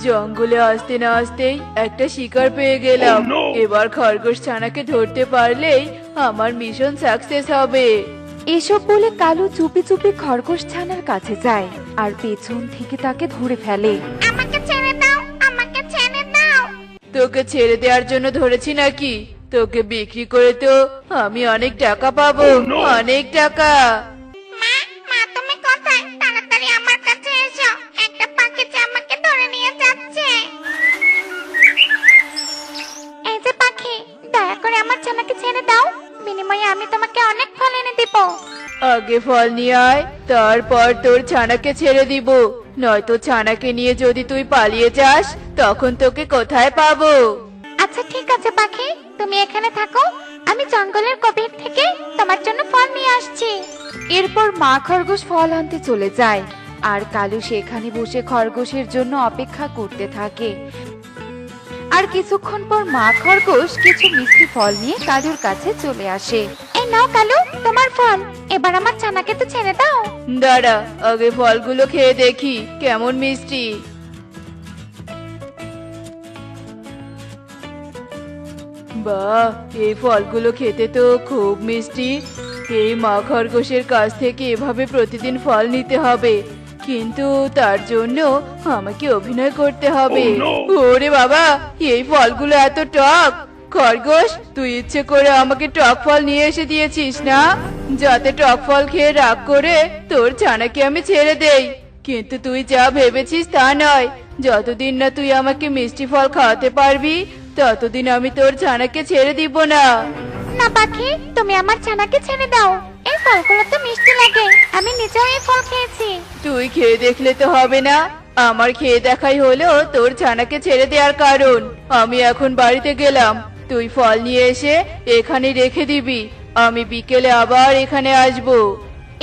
জঙ্গলে আসতে না আসতেই একটা শিকার পেয়ে গেলাম। এবার খরগোশ ছানাকে ধরতে পারলেই আমার মিশন সাকসেস হবে। এসব বলে কালু চুপি চুপি খরগোশ ছানার কাছে যায় আর পেছন থেকে তাকে ধরে ফেলে। আমাকে ছেড়ে দাও, আমাকে ছেড়ে দাও। তোকে ছেড়ে দেওয়ার জন্য ধরেছি নাকি? তোকে বিক্রি করে তো আমি অনেক টাকা পাবো, অনেক টাকা। মা, মা তুমি কোথায়? তাড়াতাড়ি আমার কাছে এসো, একটা পাখি যে আমাকে ধরে নিয়ে যাচ্ছে। এই যে পাখি, দয়া করে আমার ছানাকে ছেড়ে দাও, বিনিময়ে আমি তোমাকে অনেক ফল এনে দিব। আগে ফল নিয়ে আয়, তারপর তোর ছানাকে ছেড়ে দিব। নয়তো ছানাকে নিয়ে যদি তুই পালিয়ে যাস তখন তোকে কোথায় পাবো? আচ্ছা ঠিক আছে পাখি, তুমি এখানে থাকো, আমি জঙ্গলের গভীর থেকে তোমার জন্য ফল নিয়ে আসছি। এরপর মা খরগোশ ফল আনতে চলে যায় আর কালু সেখানে বসে খরগোশের জন্য অপেক্ষা করতে থাকে। আর কিছুক্ষণ পর মা খরগোশ কিছু মিষ্টি ফল নিয়ে কালুর কাছে চলে আসে। এই নাও কালু, তোমার ফল, এবার আমার ছানাকে তো ছেড়ে দাও। দাঁড়া, আগে ফলগুলো খেয়ে দেখি কেমন মিষ্টি। বাহ, এই ফলগুলো খেতে তো খুব মিষ্টি। এই মা খরগোশের কাছ থেকে এভাবে প্রতিদিন ফল নিতে হবে, কিন্তু তার জন্য আমাকে অভিনয় করতে হবে। ওরে বাবা, এই ফলগুলো এত টক! খরগোশ, তুই ইচ্ছে করে আমাকে টক ফল নিয়ে এসে দিয়েছিস না, যাতে টক ফল খেয়ে রাগ করে তোর ছানাকে আমি ছেড়ে দেই। কিন্তু তুই যা ভেবেছিস তা নয়। যতদিন না তুই আমাকে মিষ্টি ফল খাওয়াতে পারবি ততদিন আমি তোর ছানাকে ছেড়ে দিব না। না পাখি, তুমি আমার ছানাকে ছেড়ে দাও, এই ফলগুলো তো মিষ্টি লাগে, আমি নিজেও এই ফল খেয়েছি। তুই খেয়ে দেখলে তো হবে না, আমার খেয়ে দেখাই হলো তোর ছানাকে ছেড়ে দেওয়ার কারণ। আমি এখন বাড়িতে গেলাম, তুই ফল নিয়ে এসে এখানে রেখে দিবি, আমি বিকেলে আবার এখানে আসবো।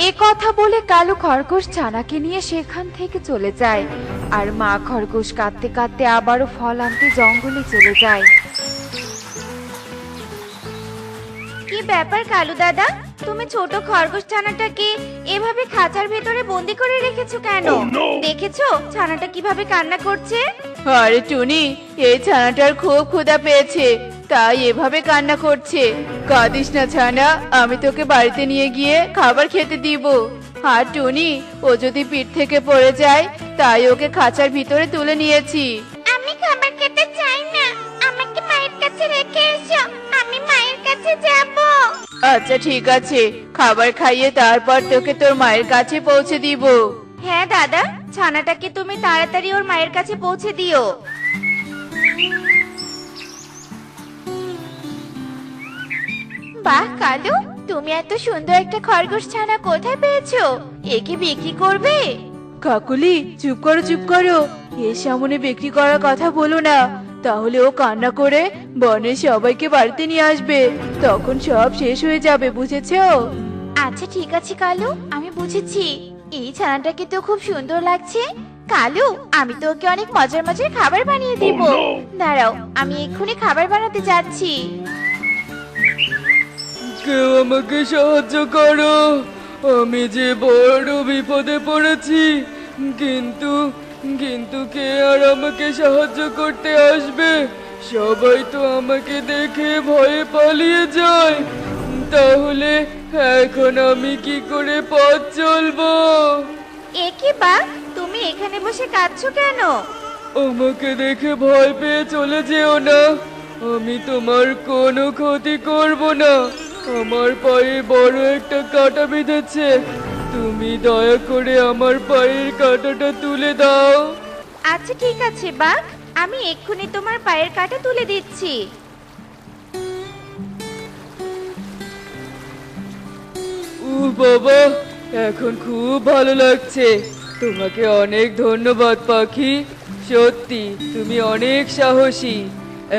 এ কথা বলে কালু খরগোশ ছানাকে নিয়ে সেখান থেকে চলে যায় আর মা খরগোশ কাঁদতে কাঁদতে আবারও ফল আনতে জঙ্গলে চলে যায়। কি ব্যাপার কালু দাদা, তুমি ছোট খরগোশ ছানাটাকে এভাবে খাঁচার ভেতরে বন্দি করে রেখেছো কেন? দেখেছো ছানাটা কিভাবে কান্না করছে? আরে টুনি, এই ছানাটার খুব ক্ষুধা পেয়েছে, তাই এভাবে কান্না করছে। কাঁদিস না ছানা, আমি তোকে বাড়িতে নিয়ে গিয়ে খাবার খেতে দিব। আর টুনি, ও যদি পিঠ থেকে পড়ে যায় তাই ওকে খাঁচার ভিতরে তুলে নিয়েছি। আমি খাবার খেতে চাই না, আমাকে মায়ের কাছে রেখে এসো, আমি মায়ের কাছে যাব। আচ্ছা ঠিক আছে, খাবার খাইয়ে তারপর তোকে তোর মায়ের কাছে পৌঁছে দিব। হ্যাঁ দাদা, ছানাটাকে তুমি তাড়াতাড়ি ওর মায়ের কাছে পৌঁছে দিও। বাহ কালু, তুমি এত সুন্দর একটা খরগোশ ছানা কোথায় পেয়েছো? একে বিক্রি করবে? কাকুলি, চুপ করো চুপ করো, এর সামনে বিক্রি করার কথা বলো না, তাহলে ও কান্না করে বনের সবাইকে বাড়িতে নিয়ে আসবে, তখন সব শেষ হয়ে যাবে, বুঝেছো? আচ্ছা ঠিক আছে কালু, আমি বুঝেছি। এই ছানাটাকে তো খুব সুন্দর লাগছে। কালু, আমি তো ওকে অনেক মজার মজার খাবার বানিয়ে দিব। দাঁড়াও, আমি এক্ষুনি খাবার বানাতে যাচ্ছি। কেউ আমাকে সাহায্য করো, আমি যে বড় বিপদে পড়েছি। কিন্তু কিন্তু কে আর আমাকে সাহায্য করতে আসবে? সবাই তো আমাকে দেখে ভয়ে পালিয়ে যায়। তাহলে এখন আমি কি করে পথ চলবো? এ কি বা, তুমি এখানে বসে কাঁদছো কেন? আমাকে দেখে ভয় পেয়ে চলে যেও না, আমি তোমার কোনো ক্ষতি করব না। আমার পায়ে বড় একটা কাঁটা বিঁধেছে, তুমি দয়া করে আমার পায়ের কাঁটাটা তুলে দাও। আচ্ছা ঠিক আছে বাঘ, আমি এক্ষুনি তোমার পায়ের কাঁটা তুলে দিচ্ছি। বাবা, এখন খুব ভালো লাগছে। তোমাকে অনেক ধন্যবাদ পাখি, সত্যি তুমি অনেক সাহসী।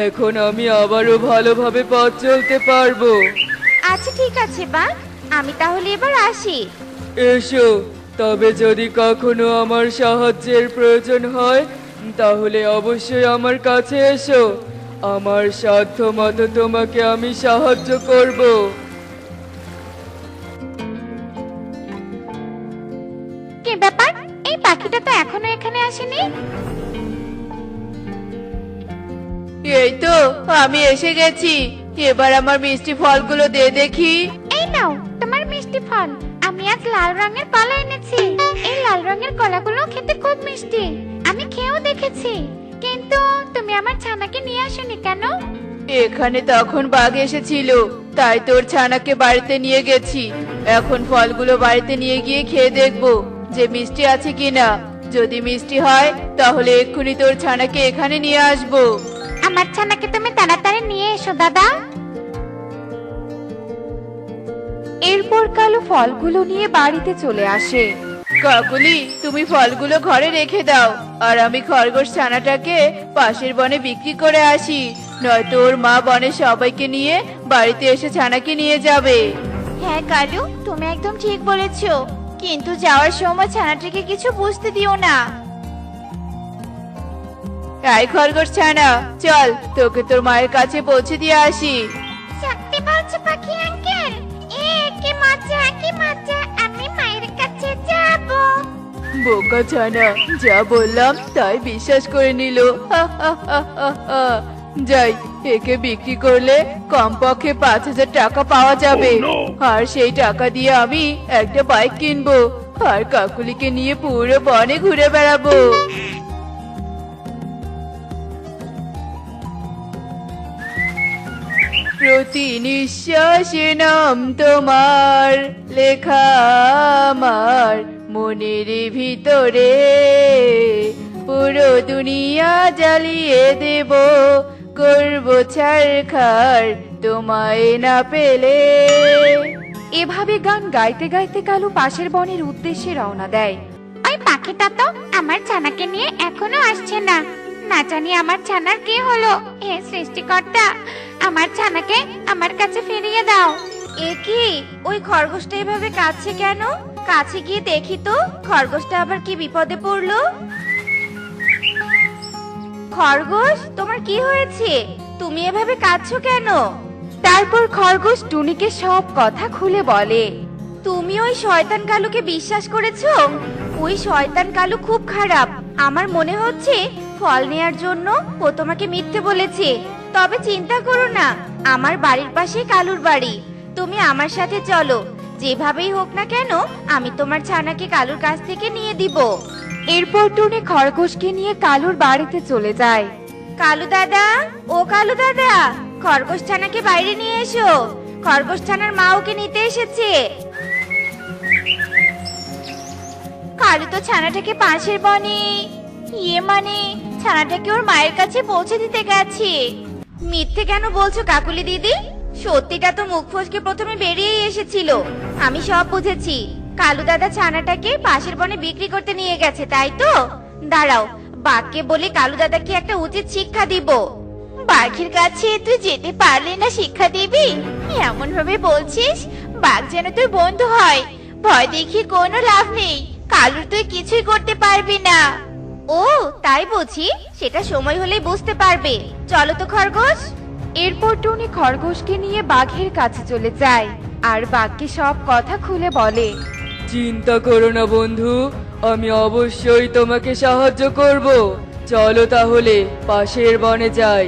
এখন আমি আবারও ভালোভাবে পথ চলতে পারবো। আচ্ছা ঠিক আছে বাঘ, আমি তাহলে এবার আসি। এসো, তবে যদি কখনো আমার সাহায্যের প্রয়োজন হয় তাহলে অবশ্যই আমার কাছে এসো, আমার সাধ্য মতো তোমাকে আমি সাহায্য করব। কি ব্যাপার, এই পাখিটা তো এখনো এখানে আসেনি? এই তো আমি এসে গেছি। এবার আমার মিষ্টি ফলগুলো দে দেখি। এই নাও তোমার মিষ্টি ফল। আমি আজ লাল রঙের কলা এনেছি। এই লাল রঙের কলাগুলো খেতে খুব মিষ্টি। আমি খেয়েও দেখেছি। কিন্তু তুমি আমার ছানাকে নিয়ে আসোনি কেন? এখানে তখন বাঘ এসেছিল, তাই তোর ছানাকে বাড়িতে নিয়ে গেছি। এখন ফলগুলো বাড়িতে নিয়ে গিয়ে খেয়ে দেখবো যে মিষ্টি আছে কিনা। যদি মিষ্টি হয় তাহলে এক্ষুনি তোর ছানাকে এখানে নিয়ে আসবো। আমার ছানাকে তুমি তাড়াতাড়ি নিয়ে এসো দাদা। এরপর কালু ফলগুলো নিয়ে বাড়িতে চলে আসে। কাকুলি, তুমি ফলগুলো ঘরে রেখে দাও, আর আমি খরগোশ ছানাটাকে পাশের বনে বিক্রি করে আসি। নয়তো ওর মা বনের সবাইকে নিয়ে বাড়িতে এসে ছানাকে নিয়ে যাবে। হ্যাঁ কালু, তুমি একদম ঠিক বলেছো। কিন্তু যাওয়ার সময় ছানাটাকে কিছু বুঝতে দিও না। এই খরগোশ ছানা, চল তোকে তোর মায়ের কাছে পৌঁছে দিয়ে আসি। সত্যি বলছো পাখি আঙ্কেল? কি মজা কি মজা, আমি মায়ের কাছে যাব। বোকা ছানা, যা বললাম তাই বিশ্বাস করে নিল। যাই, একে বিক্রি করলে কমপক্ষে 5,000 টাকা পাওয়া যাবে। আর সেই টাকা দিয়ে আমি একটা বাইক কিনবো, আর কাকুলিকে নিয়ে পুরো বনে ঘুরে বেড়াবো। প্রতি নিঃশ্বাসে নাম তোমার লেখা আমার মনের ভিতরে। পুরো দুনিয়া জ্বালিয়ে দেব, করব ছারখার তোমায় না পেলে। এভাবে গান গাইতে গাইতে কালু পাশের বনের উদ্দেশ্যে রওনা দেয়। ওই পাখিটা তো আমার ছানাকে নিয়ে এখনো আসছে না। না জানি আমার ছানার কি হলো। হে সৃষ্টিকর্তা, আমার ছানাকে আমার কাছে ফিরিয়ে দাও। এ কি, ওই খরগোশটা এভাবে কাঁদছে কেন? কাছে গিয়ে দেখি তো খরগোশটা আবার কি বিপদে পড়লো। খরগোশ, তোমার কি হয়েছে? তুমি এভাবে কাঁদছো কেন? তারপর খরগোশ টুনিকে সব কথা খুলে বলে। তুমি ওই শয়তান কালুকে বিশ্বাস করেছো? ওই শয়তান কালু খুব খারাপ। আমার মনে হচ্ছে ফল নেয়ার জন্য ও তোমাকে মিথ্যে বলেছে। তবে চিন্তা করো না, আমার বাড়ির পাশে কালুর বাড়ি। তুমি আমার সাথে চলো, যেভাবেই হোক না কেন আমি তোমার ছানাকে কালুর কাছ থেকে নিয়ে দিব। এরপর টুনি খরগোশকে নিয়ে কালুর বাড়িতে চলে যায়। কালু দাদা, ও কালু দাদা, খরগোশ ছানাকে বাইরে নিয়ে এসো। খরগোশ ছানার মা ওকে নিতে এসেছে। কালু তো ছানাটাকে পাশের বনে, মানে ছানাটাকে ওর মায়ের কাছে পৌঁছে দিতে গেছে। মিথ্যে কেন বলছো কাকুলি দিদি? সত্যিটা তো মুখ ফসকে প্রথমে বেরিয়েই এসেছিল। আমি সব বুঝেছি। কালু দাদা ছানাটাকে পাশের বনে বিক্রি করতে নিয়ে গেছে, তাই তো? দাঁড়াও, বাঘকে বলে কালু দাদাকে একটা উচিত শিক্ষা দিব। বাঘের কাছে তুই যেতে পারলে না শিক্ষা দিবি? এমন ভাবে বলছিস বাঘ যেন তুই বন্ধু হয়। ভয় দেখিয়ে কোনো লাভ নেই, কালুর তুই কিছুই করতে পারবি না। ও তাই বুঝি, সেটা সময় হলেই বুঝতে পারবে। চলো তো খরগোশ। এরপর টুনি খরগোশকে নিয়ে বাঘের কাছে চলে যায় আর বাঘকে সব কথা খুলে বলে। চিন্তা করো না বন্ধু, আমি অবশ্যই তোমাকে সাহায্য করব। চলো তাহলে পাশের বনে যাই।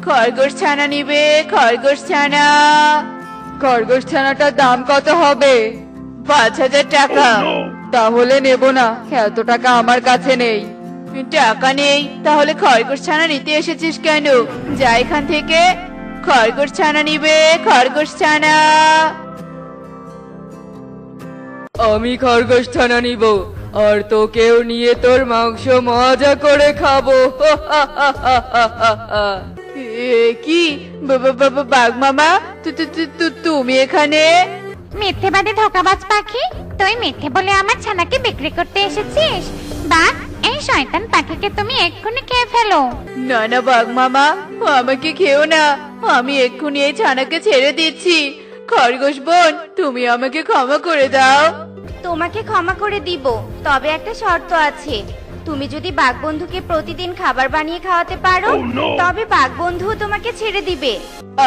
খরগোশ ছানা নিবে? খরগোশ ছানা? খরগোশ ছানাটার দাম কত হবে? 5,000 টাকা। তাহলে নেব না, এত টাকা আমার কাছে নেই। টাকা নেই? তাহলে খরগোশ ছানা নিতে এসেছিস কেন? যা এখান থেকে। খরগোশ ছানা নিবে? খরগোশ ছানা? আমি খরগোশ ছানা নিব, আর তোকেও নিয়ে তোর মাংস মজা করে খাবো। কি বাঘ মামা, তুমি এখানে? মিথ্যেবাদী ধোকাবাজ পাখি, তুই মিথ্যে বলে আমার ছানাকে বিক্রি করতে এসেছিস। বাঘ, এই শয়তান পাখিকে তুমি এক্ষুনি খেয়ে ফেলো। না না বাঘ মামা, আমাকে খেও না। আমি এক্ষুনি এই ছানাকে ছেড়ে দিচ্ছি। খরগোশ বোন, তুমি আমাকে ক্ষমা করে দাও। তোমাকে ক্ষমা করে দিব, তবে একটা শর্ত আছে। তুমি যদি বাঘ বন্ধুকে প্রতিদিন খাবার বানিয়ে খাওয়াতে পারো, তবে বাঘ বন্ধু তোমাকে ছেড়ে দিবে।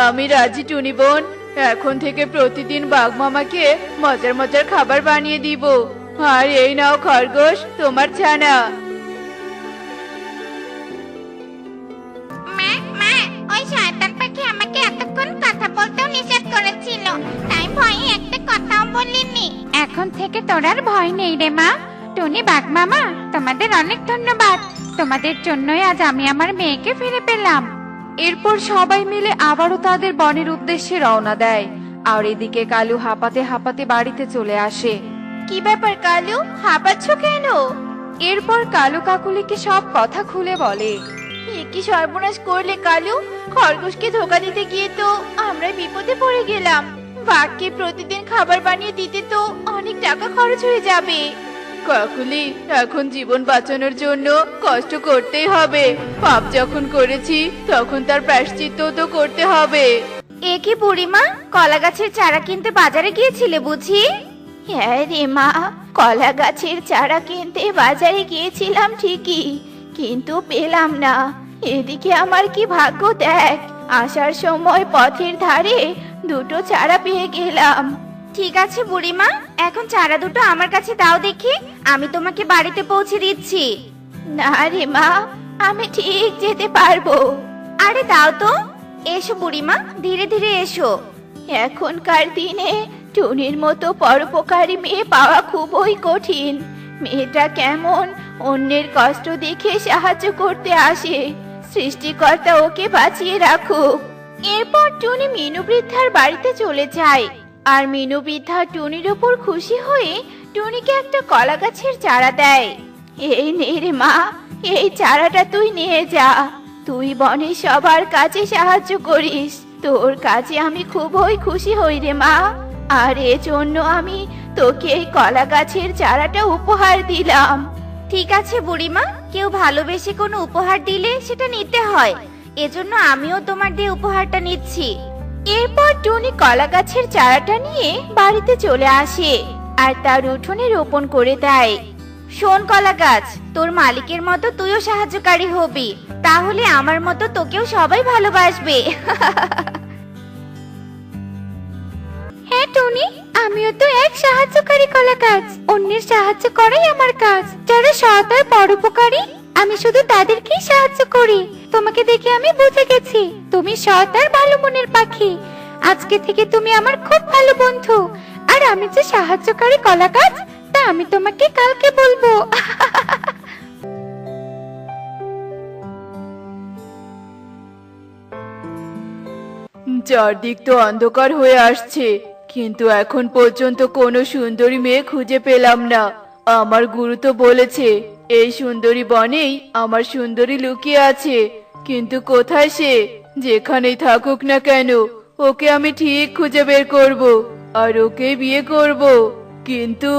আমি রাজি টুনি বোন। এখন থেকে প্রতিদিন বাঘ মামাকে মজার মজার খাবার বানিয়ে দিব। আর এই নাও খরগোশ, তোমার ছানা। এখন থেকে তোর আর ভয় নেই রে মা। টুনি বাঘ মামা, তোমাদের অনেক ধন্যবাদ। তোমাদের জন্যই আজ আমি আমার মেয়েকে ফিরে পেলাম। এরপর সবাই মিলে আবারও তাদের বনের উদ্দেশ্যে রওনা দেয়। আর এদিকে কালু হাঁপাতে হাঁপাতে বাড়িতে চলে আসে। কি ব্যাপার কালু, হাঁপাচ্ছ কেন? এরপর কালু কাকুলিকে সব কথা খুলে বলে। এ কি সর্বনাশ করলে কালু? খরগোশকে ধোকা দিতে গিয়ে তো আমরা বিপদে পড়ে গেলাম। বাঘকে প্রতিদিন খাবার বানিয়ে দিতে তো অনেক টাকা খরচ হয়ে যাবে। কাকুলি, এখন জীবন বাঁচানোর জন্য কষ্ট করতেই হবে। পাপ যখন করেছি তখন তার প্রায়শ্চিত্ত তো করতে হবে। এ কি বুড়িমা, কলা গাছের চারা কিনতে বাজারে গিয়েছিলে বুঝি? হ্যাঁ রে মা, কলা গাছের চারা কিনতে বাজারে গিয়েছিলাম ঠিকই, কিন্তু পেলাম না। এদিকে আমার কি ভাগ্য দেখ, আসার সময় পথের ধারে দুটো চারা পেয়ে গেলাম। ঠিক আছে বুড়িমা, এখন চারা দুটো আমার কাছে দাও দেখি, আমি তোমাকে বাড়িতে পৌঁছে দিচ্ছি। না রে মা, আমি ঠিক যেতে পারবো। আরে দাও তো। এসো বুড়িমা, ধীরে ধীরে এসো। এখনকার দিনে টুনির মতো পরোপকারী মেয়ে পাওয়া খুবই কঠিন। মেয়েটা কেমন অন্যের কষ্ট দেখে সাহায্য করতে আসে। সৃষ্টিকর্তা ওকে বাঁচিয়ে রাখুক। এরপর টুনি মিনু বৃদ্ধার বাড়িতে চলে যায়। আর মিনু বৃদ্ধা টুনির উপর খুশি হয়ে টুনিকে একটা কলা গাছের চারা দেয়। এই নে রে মা, এই চারাটা তুই নিয়ে যা। তুই বনে সবার কাজে সাহায্য করিস, তোর কাজে আমি খুবই খুশি হই রে মা। আর এজন্য আমি তোকে এই কলা গাছের চারাটা উপহার দিলাম। ঠিক আছে বুড়িমা, কেউ ভালোবেসে কোনো উপহার দিলে সেটা নিতে হয়, এজন্য আমিও তোমার দিয়ে উপহারটা নিচ্ছি। এরপর টুনি কলা গাছের চারাটা নিয়ে বাড়িতে চলে আসে আর তার উঠোনে রোপণ করে দেয়। শোন কলা গাছ, তোর মালিকের মতো তুইও সাহায্যকারী হবি, তাহলে আমার মতো তোকেও সবাই ভালোবাসবে। হ্যাঁ টুনি, আমিও তো এক সাহায্যকারী কলা গাছ। অন্যের সাহায্য করাই আমার কাজ। যারা সৎ আর পরোপকারী, আমি শুধু তাদেরকেই সাহায্য করি। তোমাকে দেখে আমি বুঝে গেছি তুমি সৎ আর ভালো মনের পাখি। আজকে থেকে তুমি আমার খুব ভালো বন্ধু। আর আমি যে সাহায্যকারী কলা গাছ, তা আমি তোমাকে কালকে বলবো। চারদিক তো অন্ধকার হয়ে আসছে, কিন্তু এখন পর্যন্ত কোনো সুন্দরী মেয়ে খুঁজে পেলাম না। আমার গুরু তো বলেছে এই সুন্দরী বনেই আমার সুন্দরী লুকিয়ে আছে, কিন্তু কোথায় সে? যেখানেই থাকুক না কেন, ওকে আমি ঠিক খুঁজে বের করব আর ওকে বিয়ে করব। কিন্তু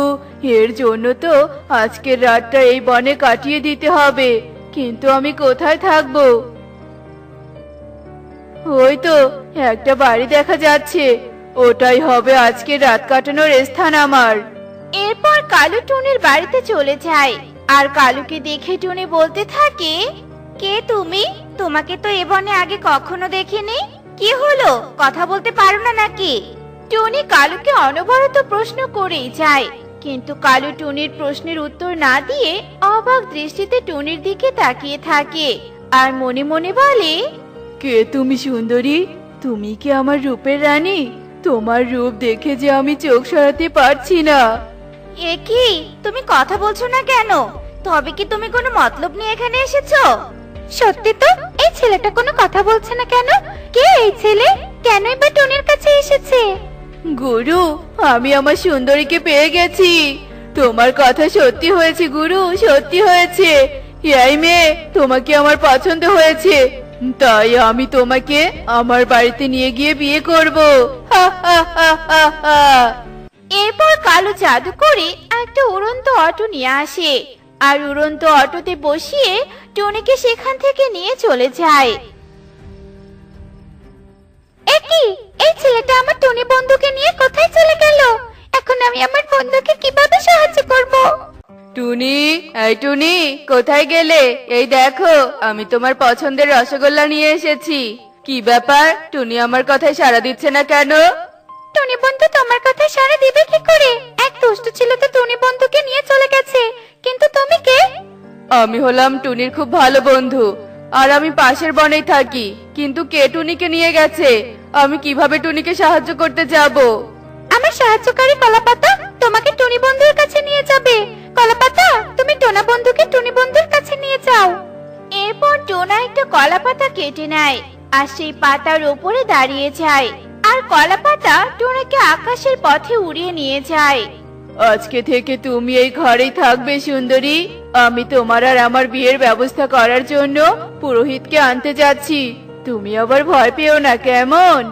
এর জন্য তো আজকের রাতটা এই বনে কাটিয়ে দিতে হবে। কিন্তু আমি কোথায় থাকবো? ওই তো একটা বাড়ি দেখা যাচ্ছে, ওটাই হবে আজকে রাত কাটানোর স্থান আমার। এরপর কালু টুনির বাড়িতে চলে যায় আর কালুকে দেখে টুনি বলতে থাকে, কে তুমি? তোমাকে তো এ বনে আগে কখনো দেখিনি। কি হলো, কথা বলতে পারো না নাকি? টুনি কালুকে অনবরত প্রশ্ন করেই যায়, কিন্তু কালু টুনির প্রশ্নের উত্তর না দিয়ে অবাক দৃষ্টিতে টুনির দিকে তাকিয়ে থাকে আর মনে মনে বলে, কে তুমি সুন্দরী? তুমি কি আমার রূপের রানী? তোমার রূপ দেখে যে আমি চোখ সরাতে পারছি না। এ কি, তুমি কথা বলছো না কেন? তবে কি তুমি কোনো মতলব নিয়ে এখানে এসেছো? সত্যি তো, এই ছেলেটা কোনো কথা বলছে না কেন? কে এই ছেলে? কেনই বা টুনির কাছে এসেছে? গুরু, আমি আমার সুন্দরীকে পেয়ে গেছি। তোমার কথা সত্যি হয়েছে গুরু, সত্যি হয়েছে। এই মেয়ে, তোমাকে আমার পছন্দ হয়েছে, তাই আমি তোমাকে আমার বাড়িতে নিয়ে গিয়ে বিয়ে করব। হা হা হা হা হা। এরপর কালো জাদু করে একটা উড়ন্ত অটো নিয়ে আসে আর উড়ন্ত অটোতে বসিয়ে টুনিকে সেখান থেকে নিয়ে চলে যায়। একই, এই ছেলেটা আমার টুনি বন্ধুকে নিয়ে কোথায় চলে গেল? এখন আমি আমার বন্ধুকে কিভাবে সাহায্য করব? টুনি, এই টুনি, কোথায় গেলে? এই দেখো, আমি তোমার পছন্দের রসগোল্লা নিয়ে এসেছি। কি ব্যাপার, টুনি আমার কথায় সাড়া দিচ্ছে না কেন? টুনি বন্ধু তোমার কথায় সাড়া দিবে কি করে? এক দুষ্ট ছিল তো টুনি বন্ধুকে নিয়ে চলে গেছে, কিন্তু তুমি কে? আমি হলাম টুনির খুব ভালো বন্ধু, আর আমি পাশের বনেই থাকি। কিন্তু কে টুনিকে নিয়ে গেছে? আমি কিভাবে টুনিকে সাহায্য করতে যাব? আমার সাহায্যকারী কলাপাতা তোমাকে টুনি টুনি বন্ধুর কাছে নিয়ে যাবে। কলাপাতা, তুমি টোনা বন্ধুকে টুনি বন্ধুর কাছে নিয়ে যাও। এরপর টোনা একটা কলা পাতা কেটে নেয় আর সেই পাতার উপরে দাঁড়িয়ে যায়, আর কলা পাতা টোনাকে আকাশের পথে উড়িয়ে নিয়ে যায়। আজকে থেকে তুমি এই ঘরেই থাকবে সুন্দরী। আমি তোমার আর আমার বিয়ের ব্যবস্থা করার জন্য পুরোহিতকে আনতে যাচ্ছি। তুমি আবার ভয় পেও না, কেমন?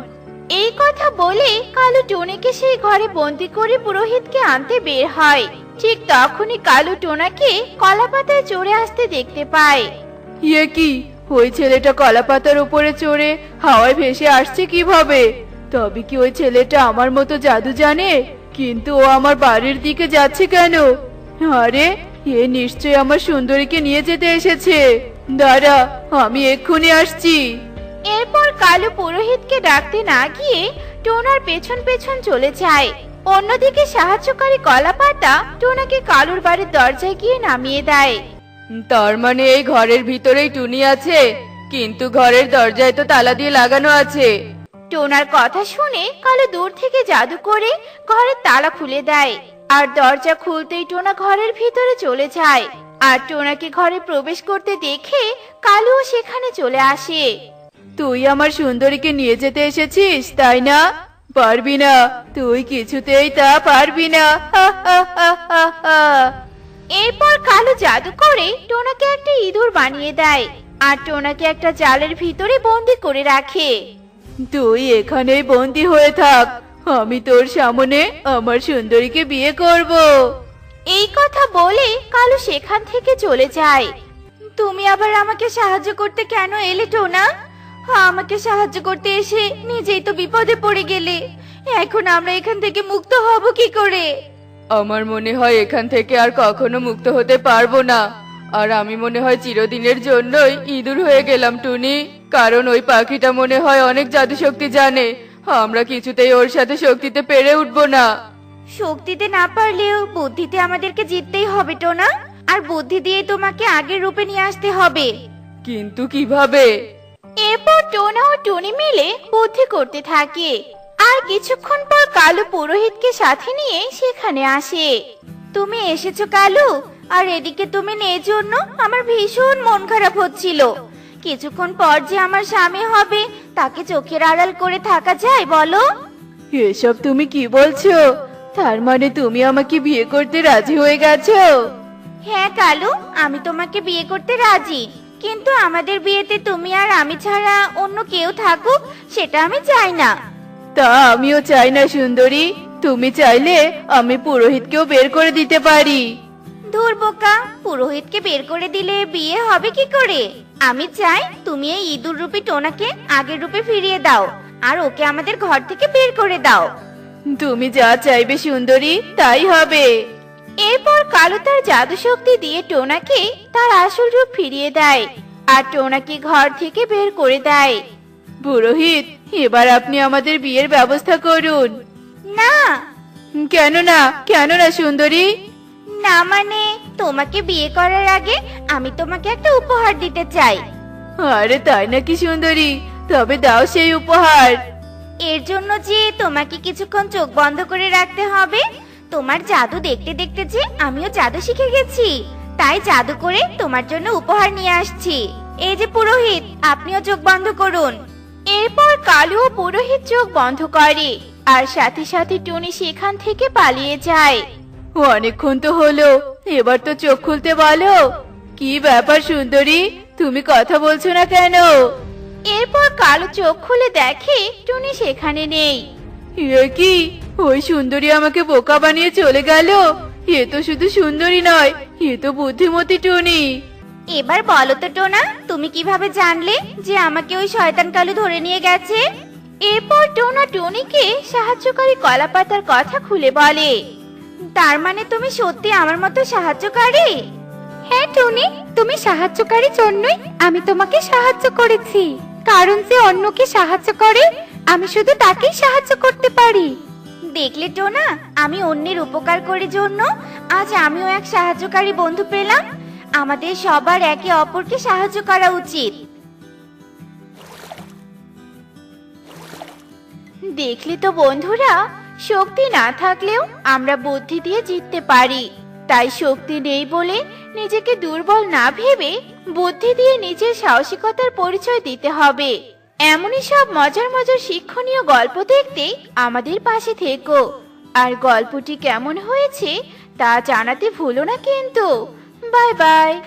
এই কথা বলে কালু টোনাকে সেই ঘরে বন্দি করে পুরোহিতকে আনতে বের হয়। ঠিক তখনই কালু টোনাকে কলা পাতায় চড়ে আসতে দেখতে পায়। ইয়ে কি, ওই ছেলেটা কলা পাতার উপরে চড়ে হাওয়ায় ভেসে আসছে কিভাবে? তবে কি ওই ছেলেটা আমার মতো জাদু জানে? কিন্তু ও আমার বাড়ির দিকে যাচ্ছে কেন? আরে, এ নিশ্চয়ই আমার সুন্দরীকে নিয়ে যেতে এসেছে। দাঁড়া, আমি এক্ষুনি আসছি। এরপর কালু পুরোহিতকে ডাকতে না গিয়ে টোনার পেছন পেছন চলে যায়। অন্যদিকে সাহায্যকারী কলা পাতা টোনাকে কালুর বাড়ির দরজায় গিয়ে নামিয়ে দেয়। তার মানে এই ঘরের ভিতরেই টুনি আছে, কিন্তু ঘরের দরজায় তো তালা দিয়ে লাগানো আছে। টোনার কথা শুনে কালু দূর থেকে জাদু করে ঘরের তালা খুলে দেয়, আর দরজা খুলতেই টোনা ঘরের ভিতরে চলে যায়। আর টোনাকে ঘরে প্রবেশ করতে দেখে কালুও সেখানে চলে আসে। তুই আমার সুন্দরীকে নিয়ে যেতে এসেছিস, তাই না? পারবি না, তুই কিছুতেই তা পারবি না। হা হা হা হা হা। এরপর কালু জাদু করে টোনাকে একটা ইঁদুর বানিয়ে দেয়, আর টোনাকে একটা জালের ভিতরে বন্দি করে রাখে। তুই এখানেই বন্দি হয়ে থাক, আমি তোর সামনে আমার সুন্দরীকে বিয়ে করব। এই কথা বলে কালু সেখান থেকে চলে যায়। তুমি আবার আমাকে সাহায্য করতে কেন এলে টোনা? আমাকে সাহায্য করতে এসে নিজেই তো বিপদে পড়ে গেলে। এখন আমরা এখান থেকে মুক্ত হব কি করে? আমার মনে হয় এখান থেকে আর কখনো মুক্ত হতে পারবো না। আর আমি মনে হয় চিরদিনের জন্যই ইঁদুর হয়ে গেলাম টুনি, কারণ ওই পাখিটা মনে হয় অনেক জাদু শক্তি জানে। আমরা কিছুতেই ওর সাথে শক্তিতে পেরে উঠবো না। শক্তিতে না পারলেও বুদ্ধিতে আমাদেরকে জিততেই হবে টোনা, আর বুদ্ধি দিয়ে তোমাকে আগের রূপে নিয়ে আসতে হবে। কিন্তু কিভাবে? এরপর টোনা ও টুনি মিলে বুদ্ধি করতে থাকে। আর কিছুক্ষণ পর কালু পুরোহিতকে সাথে নিয়ে সেখানে আসে। তুমি এসেছো কালু, আর এদিকে তুমি নেই জন্য আমার ভীষণ মন খারাপ হচ্ছিল। কিছুক্ষণ পর যে আমার স্বামী হবে, তাকে চোখের আড়াল করে থাকা যায় বলো? এসব তুমি কি বলছো? তার মানে তুমি আমাকে বিয়ে করতে রাজি হয়ে গেছো? হ্যাঁ কালু, আমি তোমাকে বিয়ে করতে রাজি, কিন্তু আমাদের বিয়েতে তুমি আর আমি ছাড়া অন্য কেউ থাকুক সেটা আমি চাই না। তা আমিও চাই না সুন্দরী। তুমি চাইলে আমি পুরোহিতকেও বের করে দিতে পারি। ধুর বোকা, পুরোহিতকে বের করে দিলে বিয়ে হবে কি করে? আমি চাই তুমি এই ইঁদুর রূপী টোনাকে আগের রূপে ফিরিয়ে দাও, আর ওকে আমাদের ঘর থেকে বের করে দাও। তুমি যা চাইবে সুন্দরী, তাই হবে। এরপর কালু তার জাদু শক্তি দিয়ে টোনাকে তার আসল রূপ ফিরিয়ে দেয়, আর টোনাকে ঘর থেকে বের করে দেয়। পুরোহিত, এবার আপনি আমাদের বিয়ের ব্যবস্থা করুন। না কেন না, কেন না সুন্দরী? না মানে, তোমাকে বিয়ে করার আগে আমি তোমাকে একটা উপহার দিতে চাই। আরে তাই নাকি সুন্দরী? তবে দাও সেই উপহার। এর জন্য যে তোমাকে কিছুক্ষণ চোখ বন্ধ করে রাখতে হবে। তোমার জাদু দেখতে দেখতে যে আমিও জাদু শিখে গেছি, তাই জাদু করে তোমার জন্য উপহার নিয়ে আসছি। এই যে পুরোহিত, আপনিও চোখ বন্ধ করুন। এরপর কালু ও পুরোহিত চোখ বন্ধ করে, আর সাথে সাথে টুনি সেখান থেকে পালিয়ে যায়। অনেকক্ষণ তো হলো, এবার তো চোখ খুলতে বলো। কি ব্যাপার সুন্দরী, তুমি কথা বলছো না কেন? এরপর কালু চোখ খুলে দেখে টুনি সেখানে নেই। এ কি, ওই সুন্দরী আমাকে বোকা বানিয়ে চলে গেল? এ তো শুধু সুন্দরী নয়, এ তো বুদ্ধিমতী টুনি। এবার বলো তো টোনা, তুমি কিভাবে জানলে যে আমাকে ওই শয়তান কালু ধরে নিয়ে গেছে? এরপর টোনা টুনিকে সাহায্যকারী কলা পাতার কথা খুলে বলে। তার মানে তুমি সত্যি আমার মতো সাহায্যকারী? হ্যাঁ টুনি, তুমি সাহায্যকারী জন্যই আমি তোমাকে সাহায্য করেছি। কারণ যে অন্যকে সাহায্য করে, আমি শুধু তাকেই সাহায্য করতে পারি। দেখলে টোনা, আমি অন্যের উপকার করার জন্য আজ আমিও এক সাহায্যকারী বন্ধু পেলাম। আমাদের সবার একে অপরকে সাহায্য করা উচিত। দেখলি তো বন্ধুরা, শক্তি না থাকলেও আমরা বুদ্ধি দিয়ে জিততে পারি। তাই শক্তি নেই বলে নিজেকে দুর্বল না ভেবে বুদ্ধি দিয়ে নিজের সাহসিকতার পরিচয় দিতে হবে। এমনই সব মজার মজার শিক্ষণীয় গল্প দেখতে আমাদের পাশে থেকো। আর গল্পটি কেমন হয়েছে তা জানাতে ভুলো না কিন্তু। Bye bye.